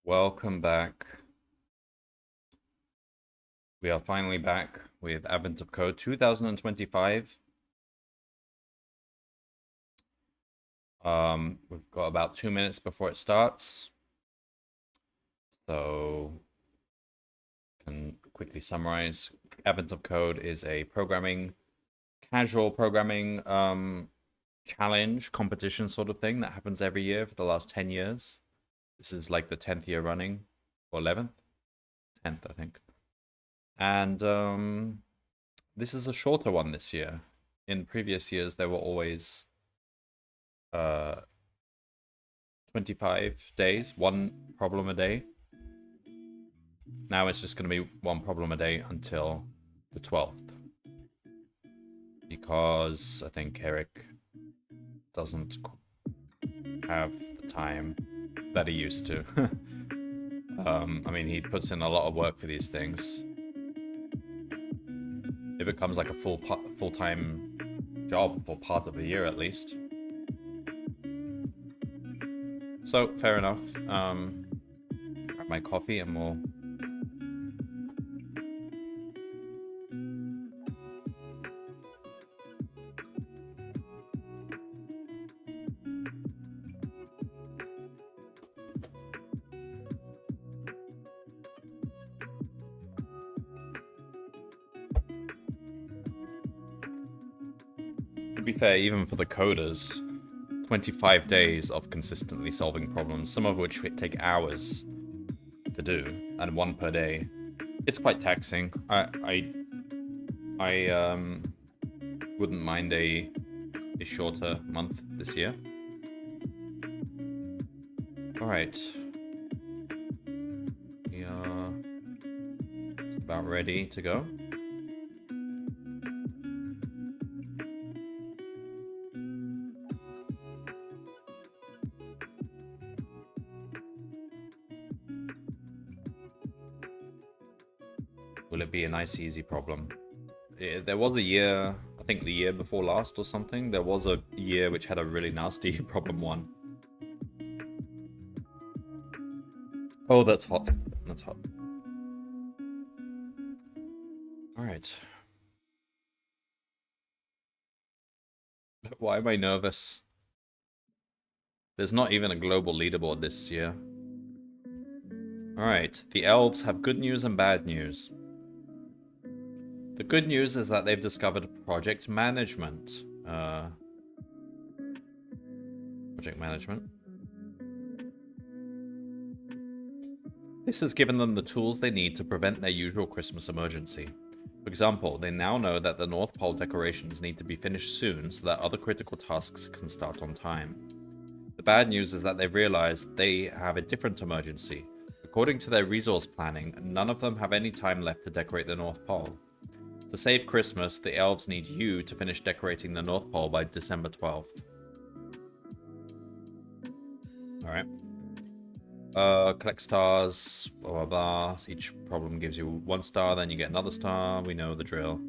Welcome back. We are finally back with Advent of Code 2025. We've got about 2 minutes before it starts. So, I can quickly summarize. Advent of Code is a casual programming challenge, competition sort of thing that happens every year for the last 10 years. This is like the 10th year running, or 11th? 10th, I think. And this is a shorter one this year. In previous years, there were always 25 days, one problem a day. Now it's just going to be one problem a day until the 12th. Because I think Eric doesn't have the time that he used to. I mean, he puts in a lot of work for these things. It becomes like a full-time job for part of the year at least. So, fair enough. Grab my coffee and we'll... To be fair, even for the coders, 25 days of consistently solving problems, some of which take hours to do, and one per day. It's quite taxing. I wouldn't mind a shorter month this year. Alright. We are just about ready to go. Will it be a nice, easy problem? There was a year, I think the year before last or something, there was a year which had a really nasty problem one. Oh, that's hot. That's hot. Alright. Why am I nervous? There's not even a global leaderboard this year. Alright, the elves have good news and bad news. The good news is that they've discovered project management. Project management. This has given them the tools they need to prevent their usual Christmas emergency. For example, they now know that the North Pole decorations need to be finished soon so that other critical tasks can start on time. The bad news is that they've realized they have a different emergency. According to their resource planning, none of them have any time left to decorate the North Pole. To save Christmas, the elves need you to finish decorating the North Pole by December 12th. Alright. Collect stars, blah blah blah. So each problem gives you 1 star, then you get another star. We know the drill.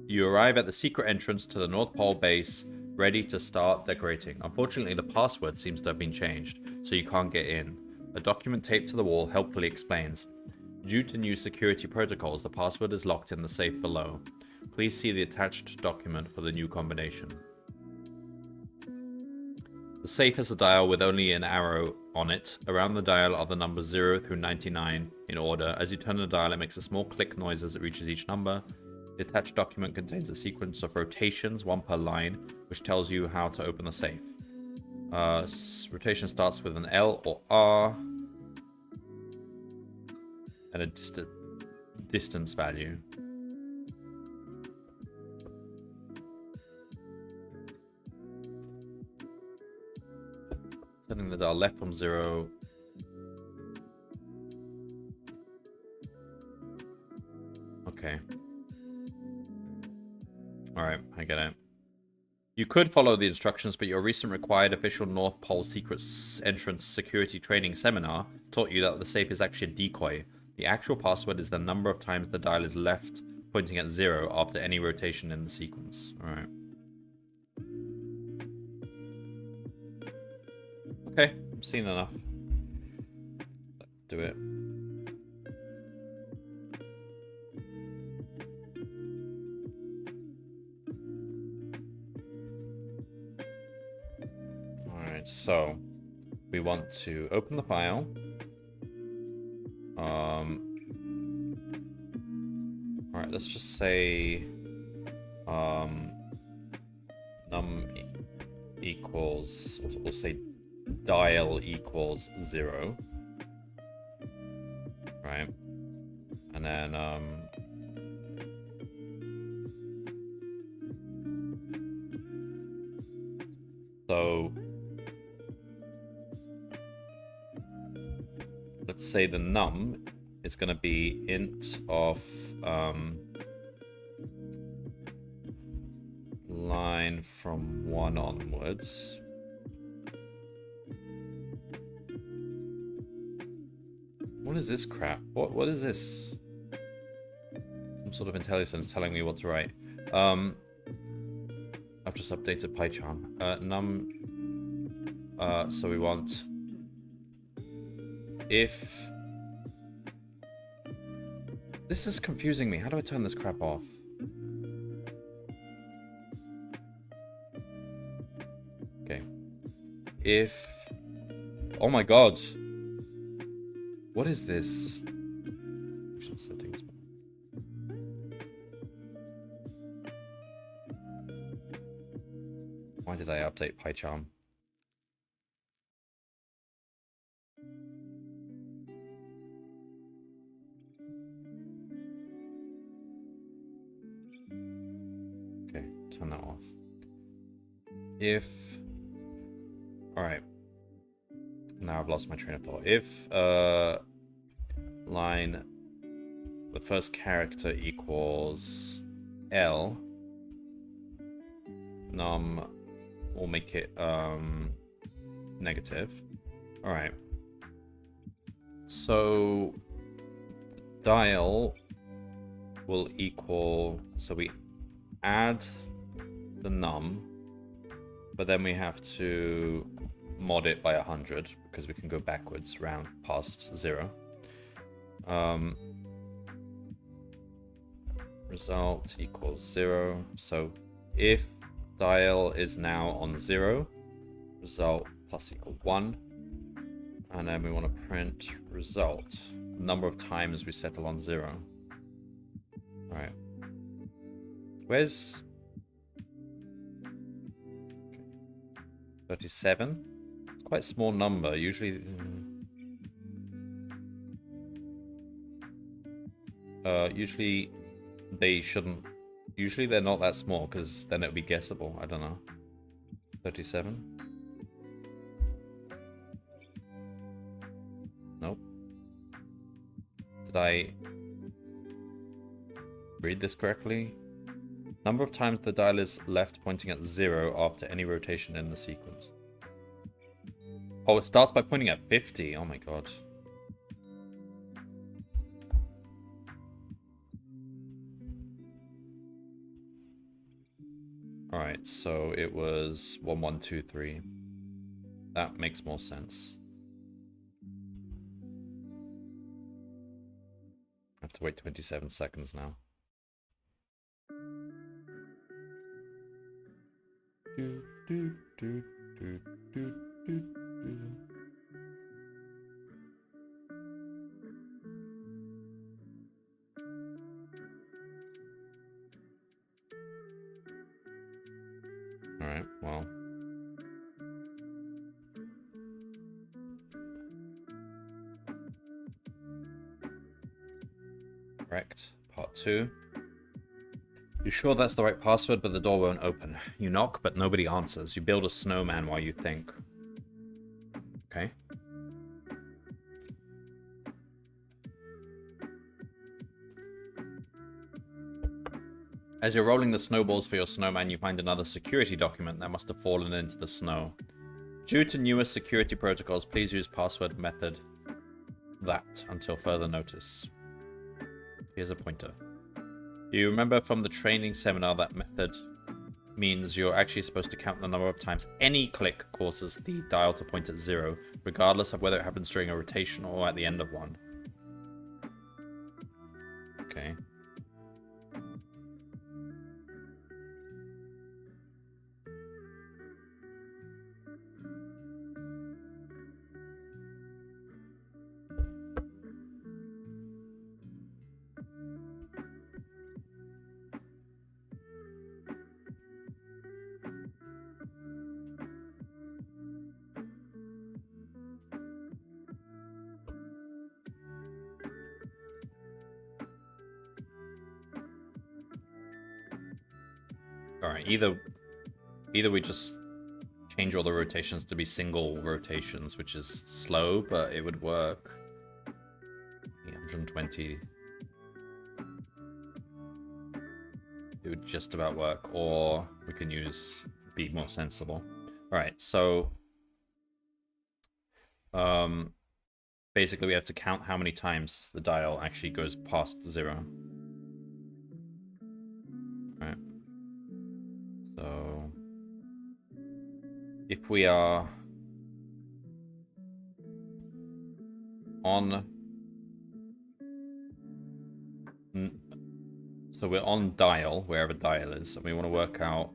You arrive at the secret entrance to the North Pole base, ready to start decorating. Unfortunately, the password seems to have been changed, so you can't get in. A document taped to the wall helpfully explains. Due to new security protocols, the password is locked in the safe below. Please see the attached document for the new combination. The safe has a dial with only an arrow on it. Around the dial are the numbers 0 through 99 in order. As you turn the dial, it makes a small click noise as it reaches each number. The attached document contains a sequence of rotations, 1 per line, which tells you how to open the safe. Rotation starts with an L or R and a distance value. Turning the dial left from 0. Okay. Alright, I get it. You could follow the instructions, but your recent required official North Pole secret entrance security training seminar taught you that the safe is actually a decoy. The actual password is the number of times the dial is left pointing at 0 after any rotation in the sequence. Alright. Okay, I've seen enough. Let's do it. Alright, so we want to open the file. Alright, let's just say num equals, we'll say dial equals 0. Right? And then so let's say the num is going to be int of line from 1 onwards. What is this crap? What is this? Some sort of intelligence telling me what to write. I've just updated PyCharm. Num. So we want if. This is confusing me. How do I turn this crap off? Okay. If. Oh my god. What is this? Settings. Why did I update PyCharm? Okay, turn that off. If... Alright. Now I've lost my train of thought. If line, the first character equals L, num, we'll make it negative. Alright. So dial will equal, so we add the num, but then we have to mod it by 100 because we can go backwards round past 0. Result equals 0. So if dial is now on 0, result plus equal 1, and then we want to print result, number of times we settle on 0. All right. Where's 37? It's quite a small number. Usually, usually they shouldn't. Usually they're not that small because then it would be guessable. I don't know. 37. Nope. Did I read this correctly? Number of times the dial is left pointing at 0 after any rotation in the sequence. Oh, it starts by pointing at 50. Oh my god. Alright, so it was 1, 1, 2, 3. That makes more sense. I have to wait 27 seconds now. Do, do, do, do, do, do, do. Alright, well. Correct. Part 2. You're sure that's the right password, but the door won't open. You knock, but nobody answers. You build a snowman while you think. Okay. As you're rolling the snowballs for your snowman, you find another security document that must have fallen into the snow. Due to newer security protocols, please use password method that until further notice. Here's a pointer. Do you remember from the training seminar that means you're actually supposed to count the number of times any click causes the dial to point at 0, regardless of whether it happens during a rotation or at the end of one. Okay. Alright, either we just change all the rotations to be single rotations, which is slow, but it would work. 120. It would just about work, or we can be more sensible. Alright, so basically we have to count how many times the dial actually goes past 0. Alright. So if we are on... So we're on dial, wherever dial is, and we want to work out...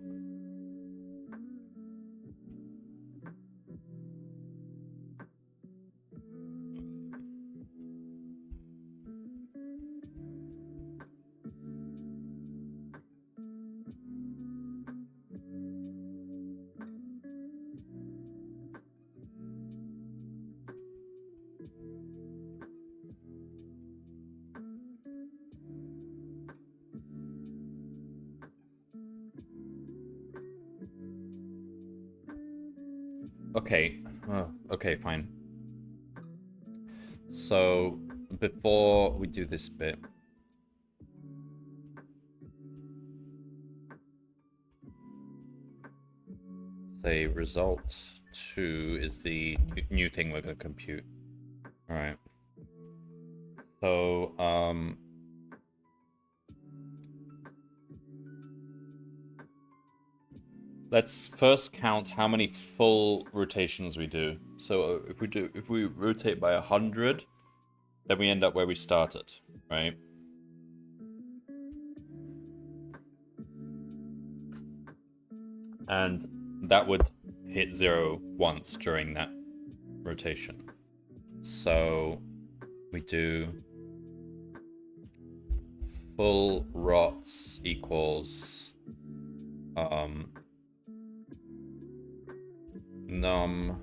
Okay. Okay, fine. So, before we do this bit... say result 2 is the new thing we're going to compute. Alright. So, let's first count how many full rotations we do. So if we rotate by 100, then we end up where we started, right? And that would hit 0 once during that rotation. So we do full rots equals num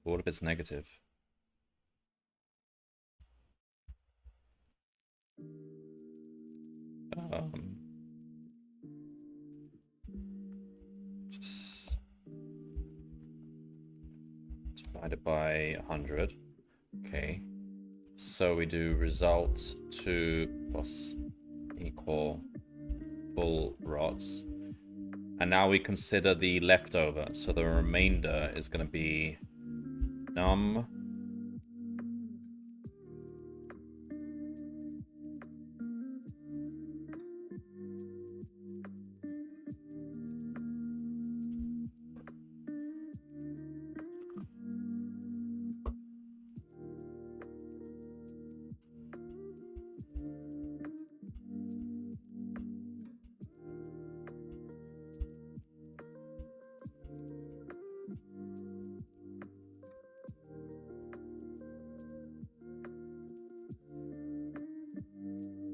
what if it's negative? Just divided by 100. Okay. So we do result 2 plus equal full rots. And now we consider the leftover. So the remainder is going to be num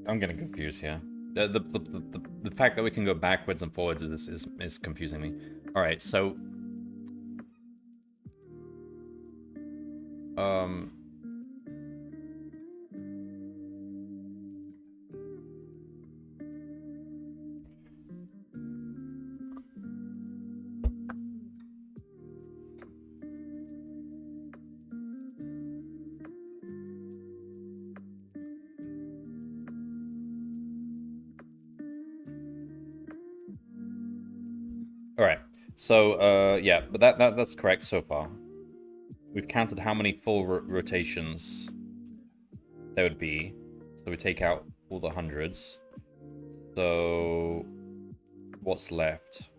I'm getting confused here. The fact that we can go backwards and forwards is confusing me. All right, so all right. So yeah, but that's correct so far. We've counted how many full rotations there would be, so we take out all the hundreds. So what's left?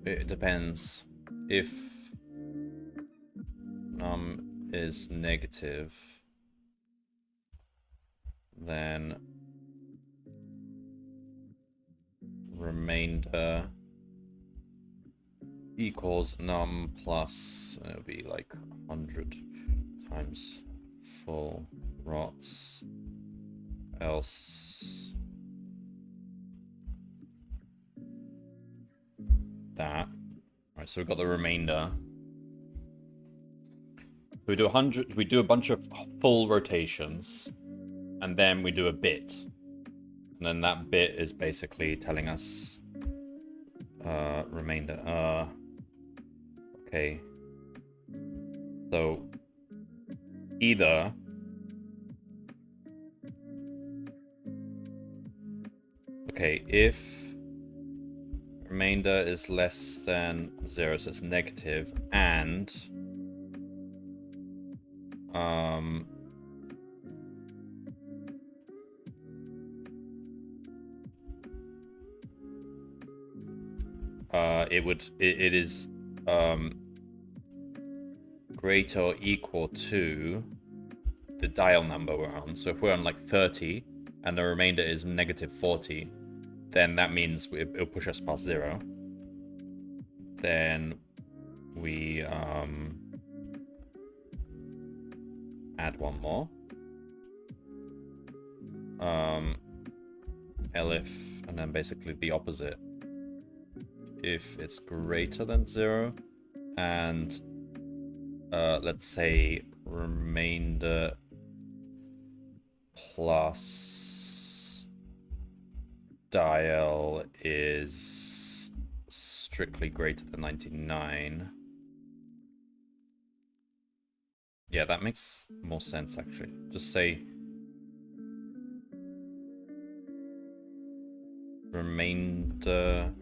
It depends. If num is negative, then remainder equals num plus, it'll be like 100 times full rots, else that. Alright, so we've got the remainder. So we do 100, we do a bunch of full rotations, and then we do a bit. And then that bit is basically telling us remainder. Okay. So either if remainder is less than 0, so it's negative, and it is greater or equal to the dial number we're on. So if we're on like 30 and the remainder is negative 40, then that means it'll push us past 0. Then we add one more. Elif, and then basically the opposite. If it's greater than 0, and let's say remainder plus dial is strictly greater than 99. Yeah, that makes more sense actually. Just say remainder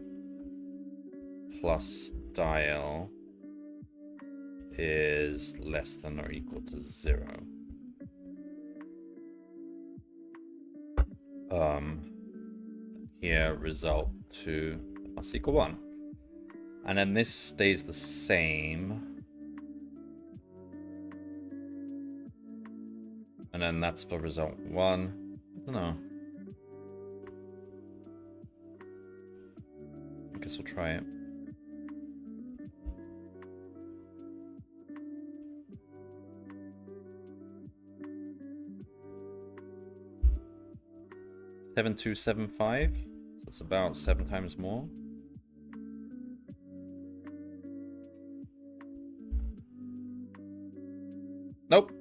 plus dial is less than or equal to 0. Here result to plus equal 1. And then this stays the same. And then that's for result 1. I don't know. I guess we'll try it. $7,275. So it's about 7 times more. Nope.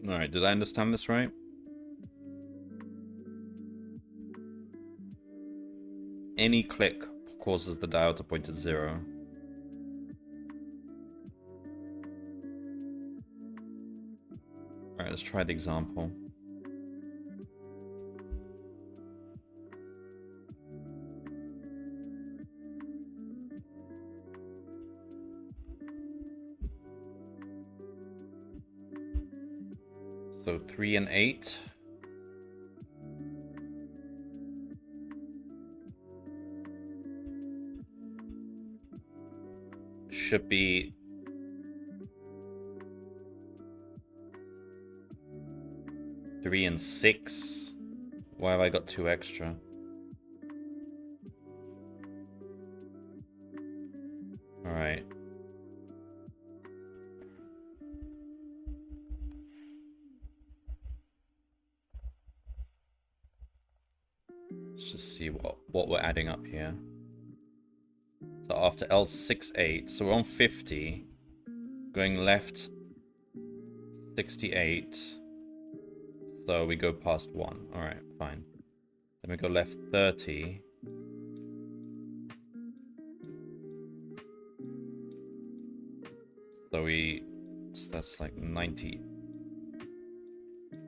Alright, did I understand this right? Any click causes the dial to point to 0. Alright, let's try the example. So 3 and 8. Should be 3 and 6. Why have I got 2 extra? Alright. Let's just see what we're adding up here. So after L68, so we're on 50. Going left 68. So we go past 1. Alright, fine. Then we go left 30. So that's like 98.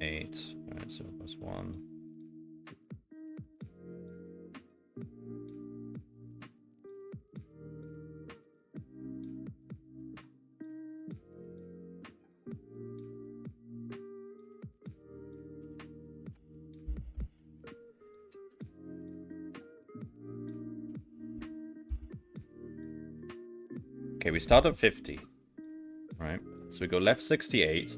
8. Alright, so plus 1. Okay, we start at 50. Right, so we go left 68.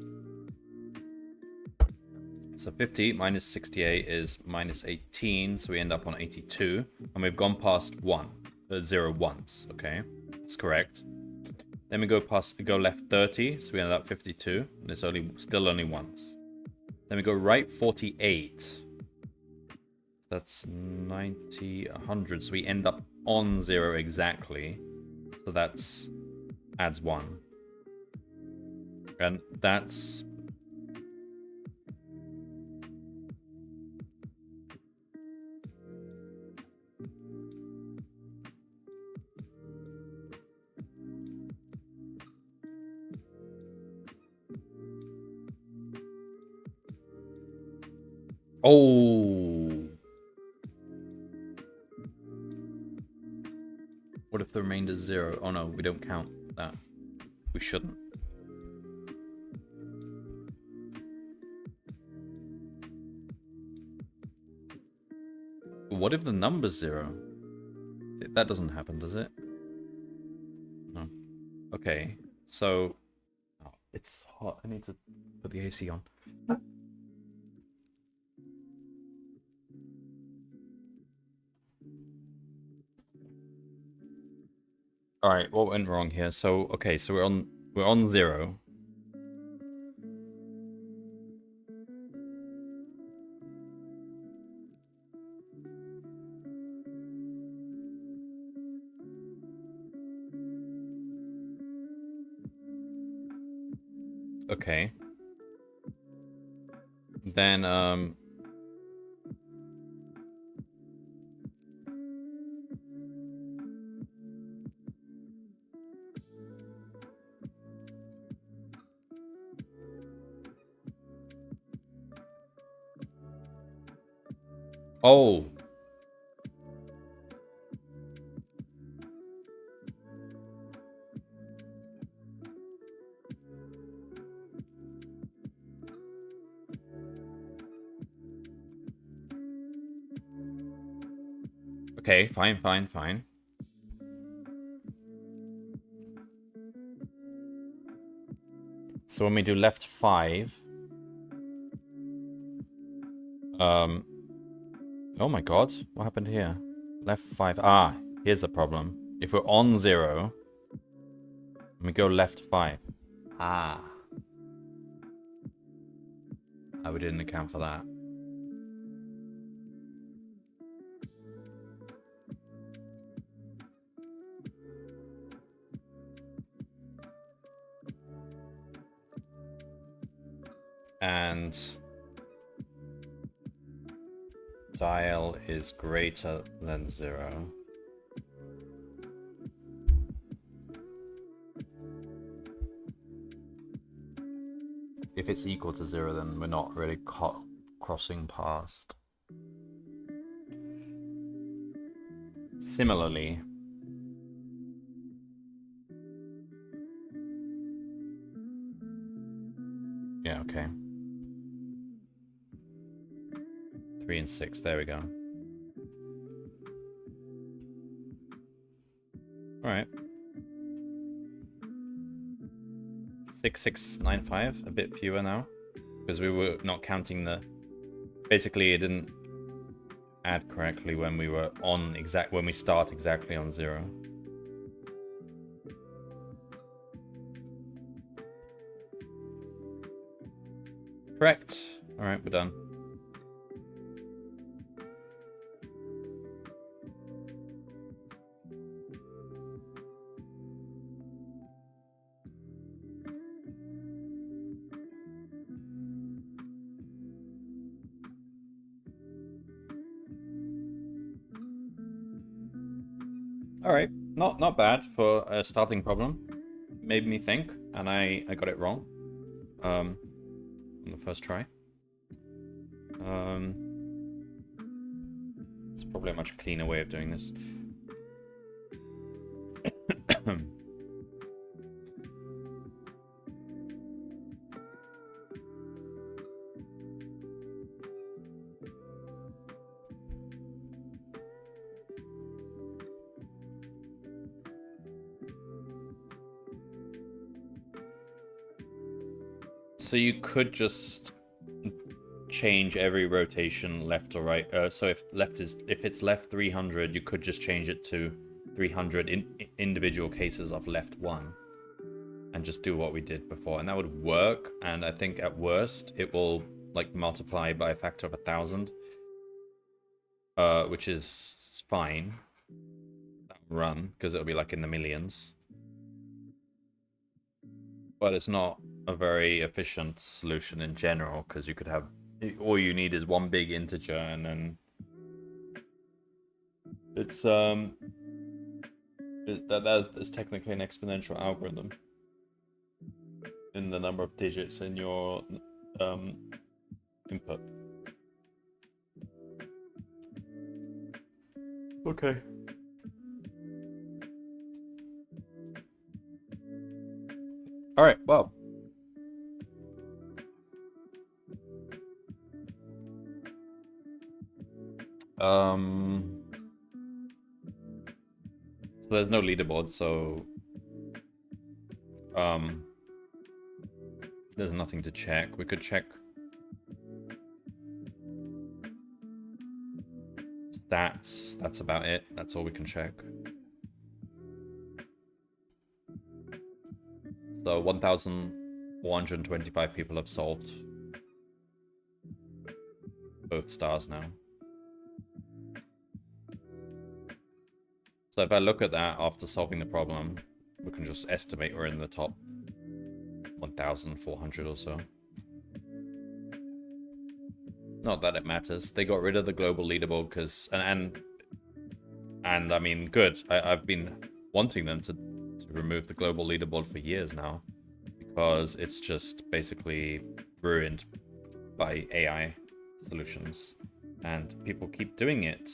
So 50 minus 68 is minus 18, so we end up on 82. And we've gone past 0 once, okay? That's correct. Then we go left 30, so we end up 52, and it's still only once. Then we go right 48. That's 90, 100, so we end up on 0 exactly. So that's adds 1. And that's... Oh! What if the remainder is 0? Oh no, we don't count that. We shouldn't. What if the number's 0? That doesn't happen, does it? No. Okay, so... Oh, it's hot. I need to put the AC on. Alright, what went wrong here? So, okay, so we're on 0. Okay. Then, Oh! Okay, fine. So when we do left 5... Oh my god, what happened here? Left 5... Ah, here's the problem. If we're on 0, and we go left 5... Ah. Oh, we didn't account for that. And... dial is greater than 0. If it's equal to 0, then we're not really crossing past. Similarly, yeah, okay. 3 and 6, there we go. Alright. 6695, a bit fewer now. Because we were not counting the... Basically, it didn't add correctly when we were on when we start exactly on 0. Correct. Alright, we're done. Alright, not bad for a starting problem. Made me think, and I got it wrong. On the first try. probably a much cleaner way of doing this. So you could just change every rotation left or right. So if it's left 300, you could just change it to 300 individual cases of left 1, and just do what we did before, and that would work. And I think at worst it will like multiply by a factor of 1,000, which is fine. Run, because it'll be like in the millions. But it's not a very efficient solution in general, because you could have, all you need is one big integer, and then it's that is technically an exponential algorithm in the number of digits in your input. Okay. All right, well. So there's no leaderboard, so there's nothing to check. We could check stats. That's about it. That's all we can check. So 1,425 people have solved both stars now. So if I look at that after solving the problem, we can just estimate we're in the top 1,400 or so. Not that it matters. They got rid of the global leaderboard because, and I mean, good. I've been wanting them to remove the global leaderboard for years now, because it's just basically ruined by AI solutions, and people keep doing it.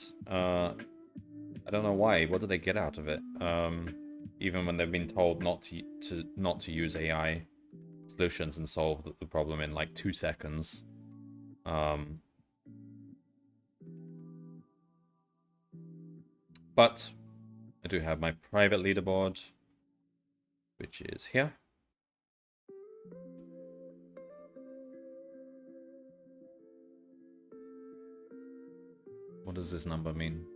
I don't know why. What do they get out of it? Even when they've been told not to use AI solutions and solve the problem in like 2 seconds. But I do have my private leaderboard, which is here. What does this number mean?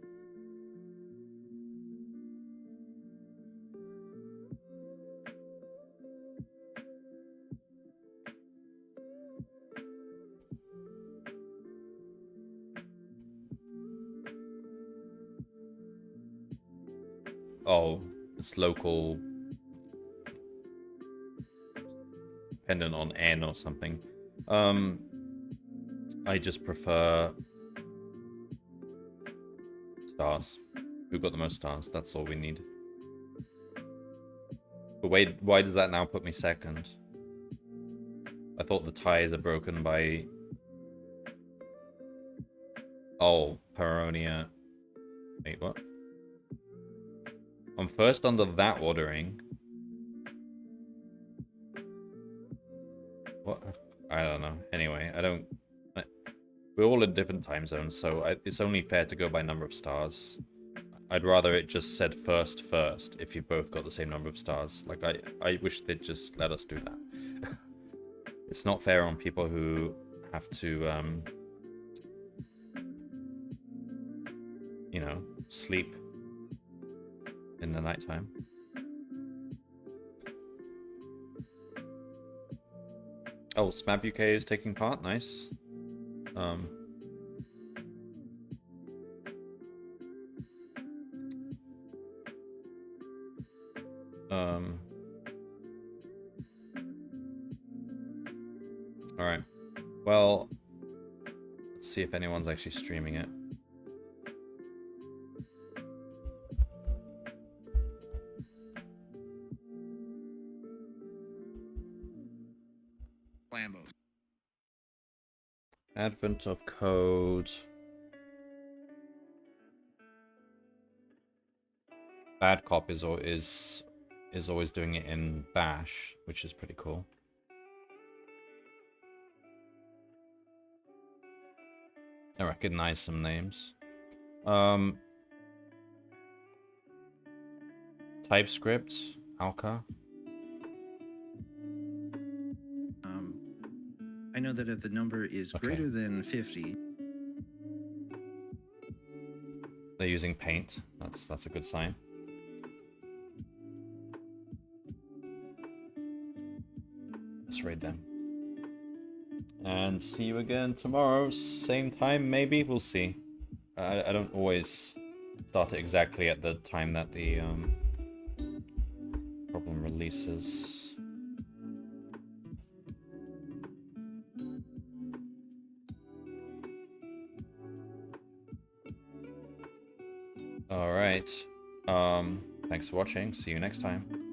Oh, it's local, dependent on N or something. I just prefer stars. Who got the most stars? That's all we need. But wait, why does that now put me second? I thought the ties are broken by... Oh, Peronia. Wait, what? I'm first under that ordering. What? I don't know. Anyway, I don't... We're all in different time zones, so it's only fair to go by number of stars. I'd rather it just said first if you both got the same number of stars. Like, I wish they'd just let us do that. It's not fair on people who have to, you know, sleep in the nighttime. Oh, Smab UK is taking part. Nice. All right. Well, let's see if anyone's actually streaming it. Advent of code. Bad Cop is always doing it in Bash, which is pretty cool. I recognize some names. TypeScript, Alka. I know that if the number is greater than 50... They're using Paint. That's a good sign. Let's raid them. And see you again tomorrow. Same time, maybe? We'll see. I don't always start it exactly at the time that the problem releases. Alright. Thanks for watching. See you next time.